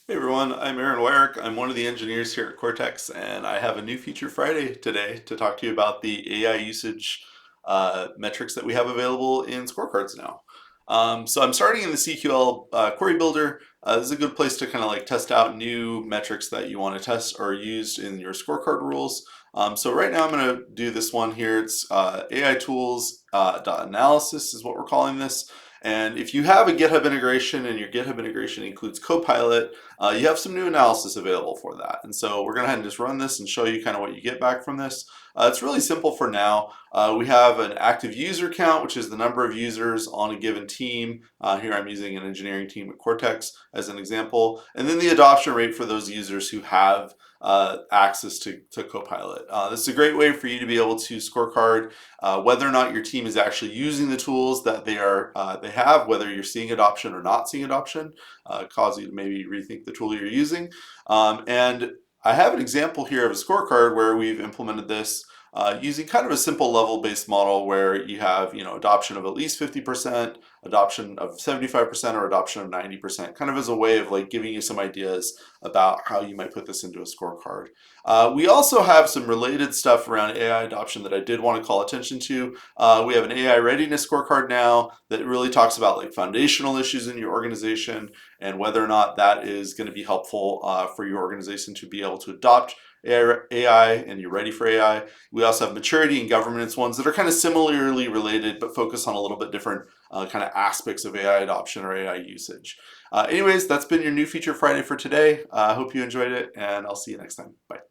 Hey everyone, I'm Aaron Warrick. I'm one of the engineers here at Cortex, and I have a new Feature Friday today to talk to you about the AI usage metrics that we have available in Scorecards now. So I'm starting in the CQL Query Builder. This is a good place to kind of like test out new metrics that you want to test or use in your scorecard rules. So right now I'm going to do this one here. It's AI tools dot analysis is what we're calling this. And if you have a GitHub integration and your GitHub integration includes Copilot, you have some new analysis available for that. And so we're going to go ahead and just run this and show you kind of what you get back from this. It's really simple for now. We have an active user count, which is the number of users on a given team. Here I'm using an engineering team at Cortex as an example. And then the adoption rate for those users who have access to Copilot. This is a great way for you to be able to scorecard whether or not your team is actually using the tools that they have, whether you're seeing adoption or not seeing adoption, cause you to maybe rethink the tool you're using. And I have an example here of a scorecard where we've implemented this using kind of a simple level-based model where you have, adoption of at least 50%, adoption of 75%, or adoption of 90%, kind of as a way of like giving you some ideas about how you might put this into a scorecard. We also have some related stuff around AI adoption that I did want to call attention to. We have an AI readiness scorecard now that really talks about like foundational issues in your organization and whether or not that is going to be helpful for your organization to be able to adopt AI and you're ready for AI. We also have maturity and governance ones that are kind of similarly related but focus on a little bit different kind of aspects of AI adoption or AI usage. Anyways, that's been your new Feature Friday for today. I hope you enjoyed it, and I'll see you next time. Bye.